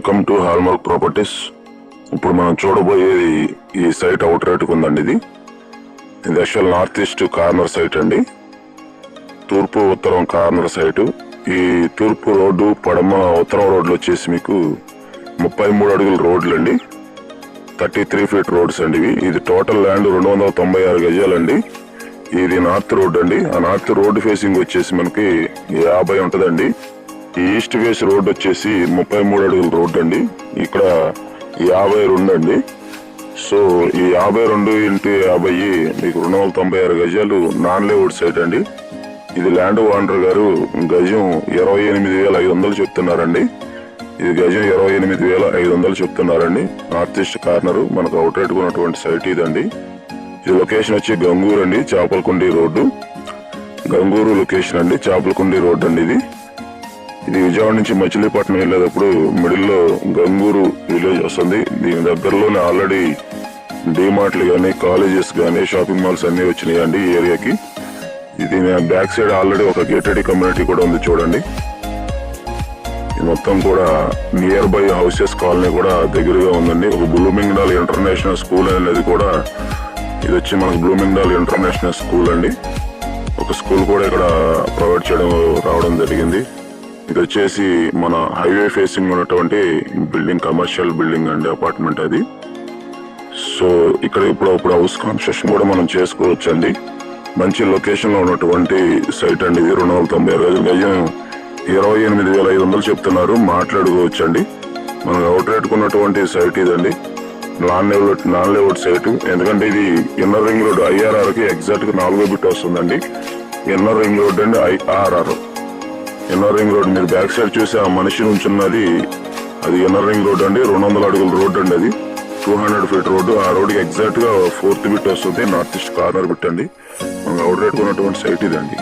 Welcome to hallmark properties. ఇప్పుడు మనం చూడబోయేది ఈ సైట్ అవుట్ రేట్ ఉందండి. ఇది actual north east corner site అండి, తూర్పు ఉత్తరం కార్నర్ సైటు. ఈ తూర్పు రోడ్డు పడమ ఉత్తరం రోడ్లు వచ్చేసి మీకు 33 అడుగుల రోడ్లు అండి, 33 ఫీట్ రోడ్స్ అండి ఇవి. ఇది టోటల్ ల్యాండ్ 296 గజాలండి. ఇది నార్త్ రోడ్ అండి. ఆ నార్త్ రోడ్ ఫేసింగ్ వచ్చేసి మనకి 50 ఉంటదండి. ఈ ఈస్ట్ ఫేస్ రోడ్ వచ్చేసి 33 అడుగుల రోడ్ అండి. ఇక్కడ 52 అండి. సో ఈ 52 × 50 మీకు 296 గజాలు నాన్ లేఅవుట్ సైట్ అండి. ఇది ల్యాండ్ ఓనర్ గారు గజం 28,500 చెప్తున్నారండి. ఇది గజం 28,500 చెప్తున్నారండి. నార్త్ ఈస్ట్ కార్నర్ మనకు అవుట్ రేట్ ఉన్నటువంటి సైట్ ఇదండి. ఇది లొకేషన్ వచ్చి గంగూరు అండి, చేపలకుండి రోడ్డు. గంగూరు లొకేషన్ అండి, చేపలకుండి రోడ్డు అండి. ఇది విజయవాడ నుంచి మచిలీపట్నం వెళ్ళేటప్పుడు మిడిల్లో గంగూరు విలేజ్ వస్తుంది. దీని దగ్గరలోనే ఆల్రెడీ డిమార్ట్లు కానీ, కాలేజెస్ కానీ, షాపింగ్ మాల్స్ అన్ని వచ్చినాయండి ఈ ఏరియాకి. ఇది బ్యాక్ సైడ్ ఆల్రెడీ ఒక గేటెడ్ కమ్యూనిటీ కూడా ఉంది చూడండి. ఇది మొత్తం కూడా నియర్ బై హౌసెస్ కాలనీ కూడా దగ్గరగా ఉందండి. ఒక బ్లూమింగ్డాల్ ఇంటర్నేషనల్ స్కూల్ అనేది కూడా, ఇది వచ్చి మనకు బ్లూమింగ్డాల్ ఇంటర్నేషనల్ స్కూల్ అండి. ఒక స్కూల్ కూడా ఇక్కడ ప్రొవైడ్ చేయడం రావడం జరిగింది. ఇది వచ్చేసి మన హైవే ఫేసింగ్ ఉన్నటువంటి బిల్డింగ్, కమర్షియల్ బిల్డింగ్ అండి, అపార్ట్మెంట్ అది. సో ఇక్కడ ఇప్పుడు హౌస్ కన్స్ట్రక్షన్ కూడా మనం చేసుకోవచ్చు అండి. మంచి లొకేషన్ లో ఉన్నటువంటి సైట్ అండి ఇది. 296 గజం 28,500 చెప్తున్నారు, మాట్లాడుకోవచ్చు అండి. మనం అవుట్ రేట్ ఉన్నటువంటి సైట్ ఇదండి, నాన్ లేఅవుట్ సైట్. ఎందుకంటే ఇది ఇన్నర్ రింగ్ రోడ్ IRR కి ఎగ్జాక్ట్ గా 4వ బిట్ వస్తుందండి. ఇన్నర్ రింగ్ రోడ్ అండి, IRR ఇన్నర్ రింగ్ రోడ్. మీరు బ్యాక్ సైడ్ చూసి ఆ మనిషి నుంచి ఉన్నది అది ఇన్నర్ రింగ్ రోడ్ అండి. 200 అడుగుల రోడ్ అండి, అది 200 ఫీట్ రోడ్డు. ఆ రోడ్కి ఎగ్జాక్ట్ గా 4th బిట్ వస్తుంది, నార్త్ ఈస్ట్ కార్నర్ బిట్ అండి. అవుట్ రేట్ ఉన్నటువంటి సైట్ ఇదండి.